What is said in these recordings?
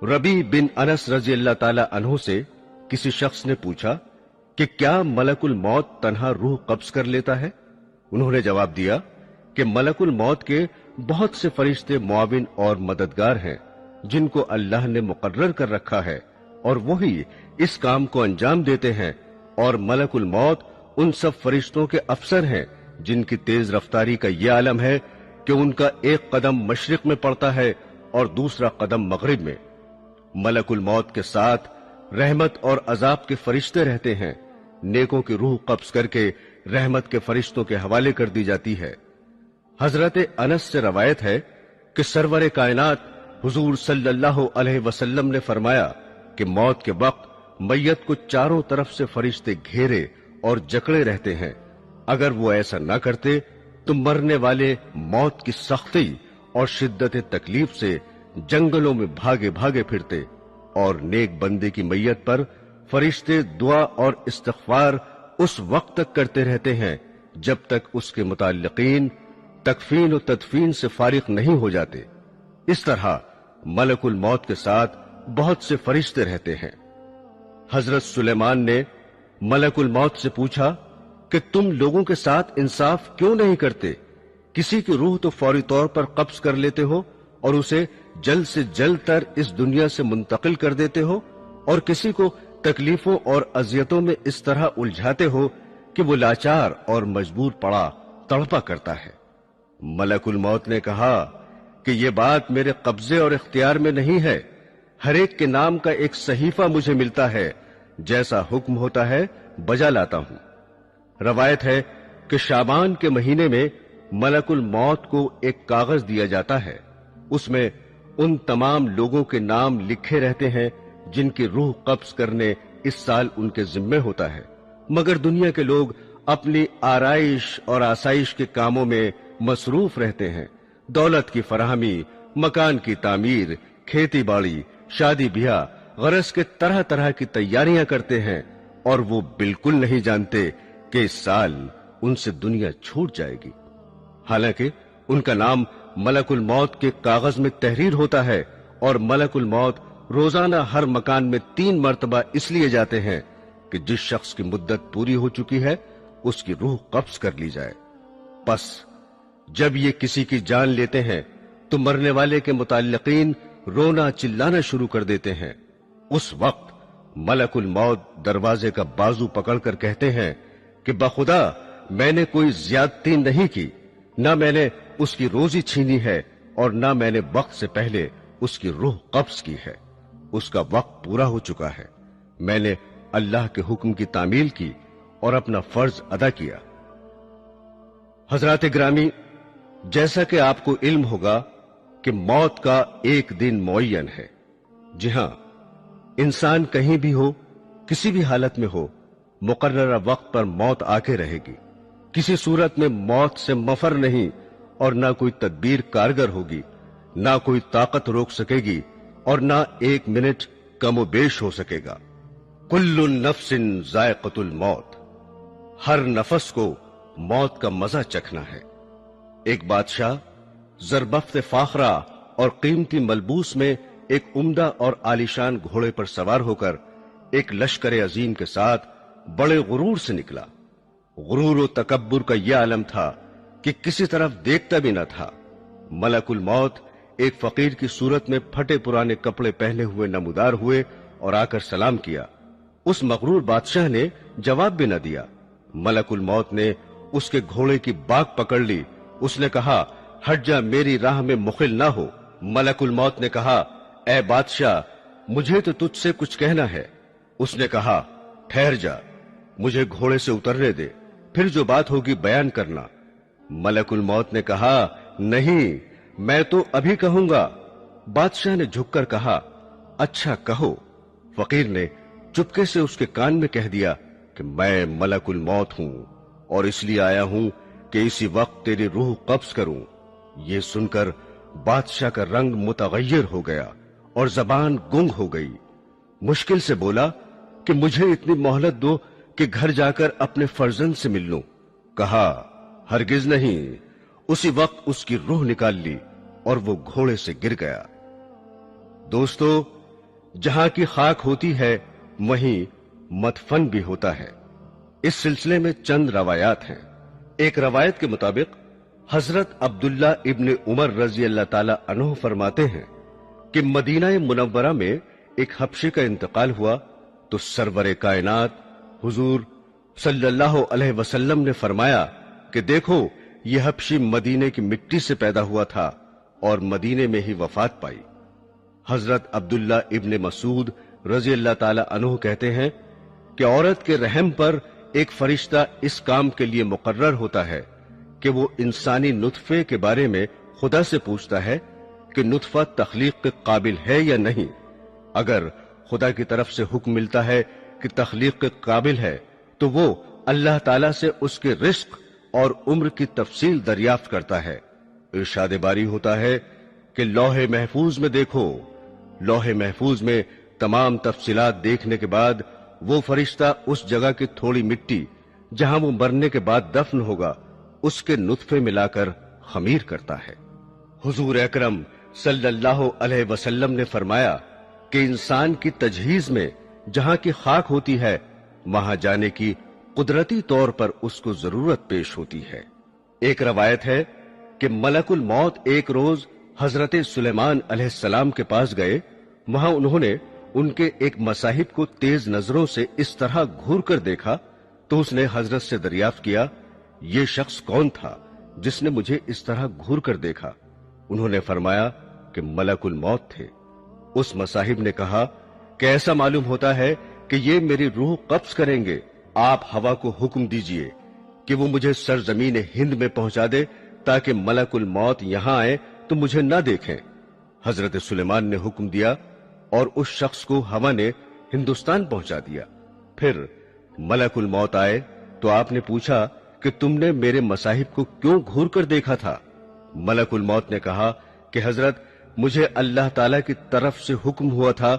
रबी बिन अनस रजी अल्लाह ताला अन्हु से किसी शख्स ने पूछा कि क्या मलकुल मौत तन्हा रूह कब्ज कर लेता है? उन्होंने जवाब दिया कि मलकुल मौत के बहुत से फरिश्ते मुआविन और मददगार हैं जिनको अल्लाह ने मुकर्रर कर रखा है और वही इस काम को अंजाम देते हैं, और मलकुल मौत उन सब फरिश्तों के अफसर हैं जिनकी तेज रफ्तारी का यह आलम है कि उनका एक कदम मशरिक में पड़ता है और दूसरा कदम मगरिब में। मलकुल मौत के साथ रहमत और अजाब के फरिश्ते रहते हैं। नेकों की रूह कब्ज करके रहमत के फरिश्तों के हवाले कर दी जाती है। हजरत अनस से रवायत है कि सरवर कायनात हुजूर सल्लल्लाहु अलैहि वसल्लम ने फरमाया कि मौत के वक्त मैयत को चारों तरफ से फरिश्ते घेरे और जकड़े रहते हैं। अगर वो ऐसा न करते तो मरने वाले मौत की सख्ती और शिद्दत तकलीफ से जंगलों में भागे भागे फिरते, और नेक बंदे की मैयत पर फरिश्ते दुआ और इस्तिग़फ़ार उस वक्त तक करते रहते हैं जब तक उसके मुताल्लिकीन तकफीन और तदफीन से फारिग नहीं हो जाते। इस तरह मलकुल मौत के साथ बहुत से फरिश्ते रहते हैं। हजरत सुलेमान ने मलकुल मौत से पूछा कि तुम लोगों के साथ इंसाफ क्यों नहीं करते? किसी की रूह तो फौरी तौर पर कब्ज कर लेते हो और उसे जल्द से जल्द तर इस दुनिया से मुंतकिल कर देते हो, और किसी को तकलीफों और अजियतों में इस तरह उलझाते हो कि वो लाचार और मजबूर पड़ा तड़पा करता है। मलकुल मौत ने कहा कि ये बात मेरे कब्जे और इख्तियार में नहीं है। हर एक के नाम का एक सहीफा मुझे मिलता है, जैसा हुक्म होता है बजा लाता हूं। रवायत है कि शाबान के महीने में मलकुल मौत को एक कागज दिया जाता है। उसमें उन तमाम लोगों के नाम लिखे रहते हैं जिनकी रूह कब्ज करने इस साल उनके जिम्मे होता है, मगर दुनिया के लोग अपनी आराइश और आसाइश के कामों में मसरूफ रहते हैं। दौलत की फराहमी, मकान की तामीर, खेती बाड़ी, शादी ब्याह, गरज के तरह तरह की तैयारियां करते हैं, और वो बिल्कुल नहीं जानते कि इस साल उनसे दुनिया छूट जाएगी। हालांकि उनका नाम मलकुल मौत के कागज में तहरीर होता है, और मलकुल मौत रोजाना हर मकान में 3 मरतबा इसलिए जाते हैं कि जिस शख्स की मुद्दत पूरी हो चुकी है उसकी रूह कब्ज कर ली जाए। बस जब ये किसी की जान लेते हैं तो मरने वाले के मुताल्लिकीन रोना चिल्लाना शुरू कर देते हैं। उस वक्त मलकुल मौत दरवाजे का बाजू पकड़कर कहते हैं कि बखुदा मैंने कोई ज्यादती नहीं की, न मैंने उसकी रोजी छीनी है और न मैंने वक्त से पहले उसकी रूह कब्ज की है। उसका वक्त पूरा हो चुका है। मैंने अल्लाह के हुक्म की तामील की और अपना फर्ज अदा किया। हजरात ग्रामी, जैसा कि आपको इल्म होगा कि मौत का एक दिन मुअय्यन है। जी हां, इंसान कहीं भी हो, किसी भी हालत में हो, मुकर्ररा वक्त पर मौत आके रहेगी। किसी सूरत में मौत से मफर नहीं, और ना कोई तदबीर कारगर होगी, ना कोई ताकत रोक सकेगी, और ना एक मिनट कमोबेश हो सकेगा। कुल्लु नफ्सिन जायक़तुल मौत, हर नफस को मौत का मजा चखना है। एक बादशाह ज़रबफ्त फाखरा और कीमती मलबूस में एक उम्दा और आलीशान घोड़े पर सवार होकर एक लश्कर अजीम के साथ बड़े गुरूर से निकला। गुरूर और तकब्बुर का यह आलम था कि किसी तरफ देखता भी न था। मलकुल मौत एक फकीर की सूरत में फटे पुराने कपड़े पहने हुए नमूदार हुए और आकर सलाम किया। उस मगरूर बादशाह ने जवाब भी न दिया। मलकुल मौत ने उसके घोड़े की बाग पकड़ ली। उसने कहा, हट जा, मेरी राह में मुखिल ना हो। मलकुल मौत ने कहा, ऐ बादशाह, मुझे तो तुझसे कुछ कहना है। उसने कहा, ठहर जा, मुझे घोड़े से उतरने दे, फिर जो बात होगी बयान करना। मलकुल मौत ने कहा, नहीं, मैं तो अभी कहूंगा। बादशाह ने झुककर कहा, अच्छा कहो। फकीर ने चुपके से उसके कान में कह दिया कि मैं मलकुल मौत हूं और इसलिए आया हूं कि इसी वक्त तेरी रूह कब्ज करूं। ये सुनकर बादशाह का रंग मुतगय्यर हो गया और जबान गुंग हो गई। मुश्किल से बोला कि मुझे इतनी मोहलत दो कि घर जाकर अपने फर्जंद से मिल लूं। कहा, हरगिज नहीं। उसी वक्त उसकी रूह निकाल ली और वो घोड़े से गिर गया। दोस्तों, जहां की खाक होती है वहीं मदफन भी होता है। इस सिलसिले में चंद रवायात हैं। एक रवायत के मुताबिक हजरत अब्दुल्ला इब्न उमर रजी अल्लाह ताला अन्हु फरमाते हैं कि मदीना मुनव्वरा में एक हबशी का इंतकाल हुआ तो सरवर कायनात हुजूर सल्लल्लाहु अलैहि वसल्लम ने फरमाया कि देखो, यह हबशी मदीने की मिट्टी से पैदा हुआ था और मदीने में ही वफात पाई। हजरत अब्दुल्ला इब्न मसूद रजी अल्लाह ताला अन्हु कहते हैं कि औरत के रहम पर एक फरिश्ता इस काम के लिए मुकर्रर होता है कि वो इंसानी नुतफे के बारे में खुदा से पूछता है कि नुतफा तख्लीक के काबिल है या नहीं। अगर खुदा की तरफ से हुक्म मिलता है कि तख्लीक के काबिल है तो वो अल्लाह ताला से उसके रिस्क और उम्र की तफसील दरियाफ्त करता है। इरशाद बारी होता है कि लौहे महफूज में देखो। लौहे महफूज में तमाम तफसीलात देखने के बाद वो फरिश्ता उस जगह की थोड़ी मिट्टी जहां वो मरने के बाद दफन होगा उसके नुतफे मिलाकर खमीर करता है। हुजूर अकरम सल्लल्लाहु अलैहि वसल्लम ने फरमाया कि इंसान की तजहीज में जहां की खाक होती है वहां जाने की कुदरती तौर पर उसको जरूरत पेश होती है। एक रवायत है कि मलकुल मौत एक रोज हजरत सुलेमान अलैहिस्सलाम के पास गए। वहां उन्होंने उनके एक मसाहिब को तेज नजरों से इस तरह घूर कर देखा तो उसने हजरत से दरियाफ्त किया, ये शख्स कौन था जिसने मुझे इस तरह घूर कर देखा? उन्होंने फरमाया कि मलकुल मौत थे। उस मसाहिब ने कहा कि ऐसा मालूम होता है कि ये मेरी रूह कब्ज करेंगे। आप हवा को हुक्म दीजिए कि वो मुझे सरजमीन हिंद में पहुंचा दे ताकि मलकुल मौत यहां आए तो मुझे न देखें। हजरत सुलेमान ने हुक्म दिया और उस शख्स को हवा ने हिंदुस्तान पहुंचा दिया। फिर मलकुल मौत आए तो आपने पूछा कि तुमने मेरे मसाहिब को क्यों घूर कर देखा था? मलकुल मौत ने कहा कि हजरत, मुझे अल्लाह ताला की तरफ से हुक्म हुआ था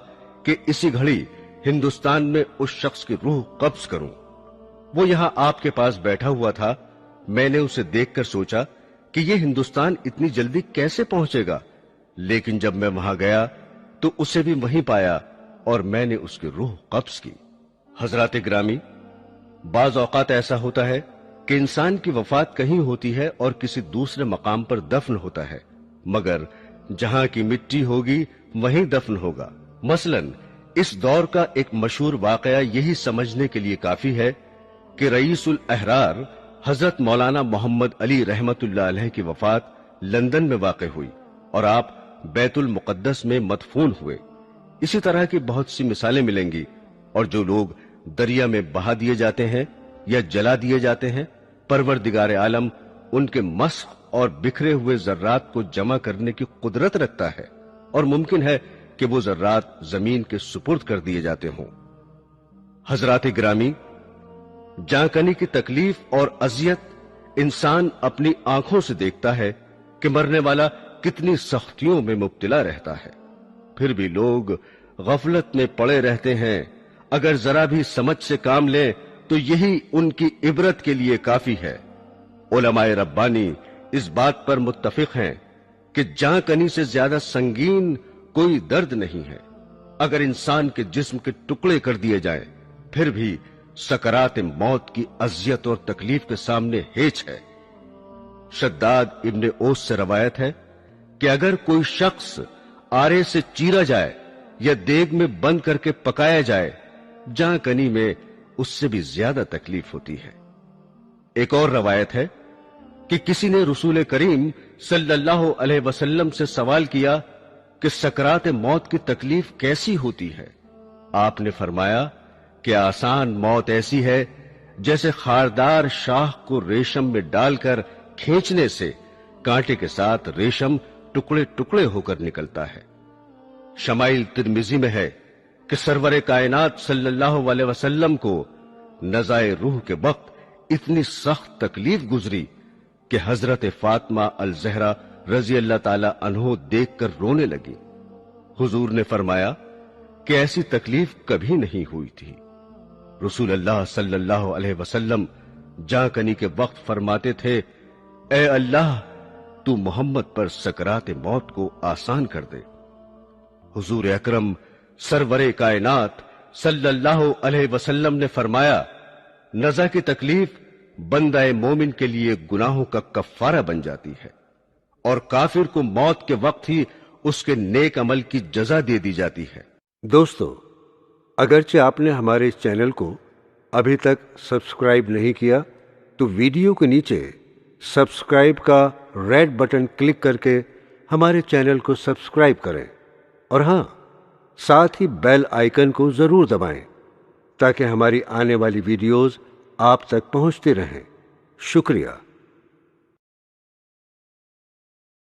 कि इसी घड़ी हिंदुस्तान में उस शख्स की रूह कब्ज करूं। वो यहां आपके पास बैठा हुआ था। मैंने उसे देखकर सोचा कि ये हिंदुस्तान इतनी जल्दी कैसे पहुंचेगा, लेकिन जब मैं वहां गया तो उसे भी वहीं पाया और मैंने उसकी रूह कब्ज की। हजरात ग्रामी, बाज औकात ऐसा होता है कि इंसान की वफात कहीं होती है और किसी दूसरे मकाम पर दफन होता है, मगर जहां की मिट्टी होगी वहीं दफन होगा। मसलन इस दौर का एक मशहूर वाकया यही समझने के लिए काफी है कि रईसुल अहरार हजरत मौलाना मोहम्मद अली रहमतुल्लाह अलैह की वफात लंदन में वाक़ हुई और आप बैतुल मुक़द्दस में मदफून हुए। इसी तरह की बहुत सी मिसालें मिलेंगी। और जो लोग दरिया में बहा दिए जाते हैं या जला दिए जाते हैं, परवरदिगार आलम उनके मस्ख और बिखरे हुए जर्रात को जमा करने की कुदरत रखता है और मुमकिन है कि वो जर्रात जमीन के सुपुर्द कर दिए जाते हों। हजरात ग्रामी, जांकनी की तकलीफ और अजियत इंसान अपनी आंखों से देखता है कि मरने वाला कितनी सख्तियों में मुब्तला रहता है, फिर भी लोग गफलत में पड़े रहते हैं। अगर जरा भी समझ से काम लें तो यही उनकी इबरत के लिए काफी है। उलमाए रब्बानी इस बात पर मुत्तफिक हैं कि जांकनी से ज्यादा संगीन कोई दर्द नहीं है। अगर इंसान के जिस्म के टुकड़े कर दिए जाएं, फिर भी सकरात मौत की अजियत और तकलीफ के सामने हेच है। शद्दाद इब्ने ओस से रवायत है कि अगर कोई शख्स आरे से चीरा जाए या देग में बंद करके पकाया जाए, जांकनी में उससे भी ज्यादा तकलीफ होती है। एक और रवायत है कि किसी ने रसूल करीम सल्लल्लाहु अलैहि वसल्लम से सवाल किया कि सकरात मौत की तकलीफ कैसी होती है। आपने फरमाया कि आसान मौत ऐसी है जैसे खारदार शाह को रेशम में डालकर खींचने से कांटे के साथ रेशम टुकड़े टुकड़े होकर निकलता है। शमाइल तिर्मिजी में है कि सरवर कायनात सल्लल्लाहु अलैहि वसल्लम को नज़ाए रूह के वक्त इतनी सख्त तकलीफ गुजरी कि हजरत फातिमा अल ज़हरा रजी अल्लाह ताला अन्हो देखकर रोने लगी। हुजूर ने फरमाया कि ऐसी तकलीफ कभी नहीं हुई थी। रसूल अल्लाह सल्लल्लाहु अलैहि वसल्लम जांकनी के वक्त फरमाते थे, ए अल्लाह, तू मोहम्मद पर सकरात मौत को आसान कर दे। हुजूर अकरम सरवरे कायनात सल्लल्लाहु अलैहि वसल्लम ने फरमाया, नज़ा की तकलीफ बंदा मोमिन के लिए गुनाहों का कफ्फारा बन जाती है और काफिर को मौत के वक्त ही उसके नेक अमल की जजा दे दी जाती है। दोस्तों, अगरचे आपने हमारे इस चैनल को अभी तक सब्सक्राइब नहीं किया तो वीडियो के नीचे सब्सक्राइब का रेड बटन क्लिक करके हमारे चैनल को सब्सक्राइब करें और हाँ, साथ ही बेल आइकन को जरूर दबाएं ताकि हमारी आने वाली वीडियोस आप तक पहुंचती रहें। शुक्रिया।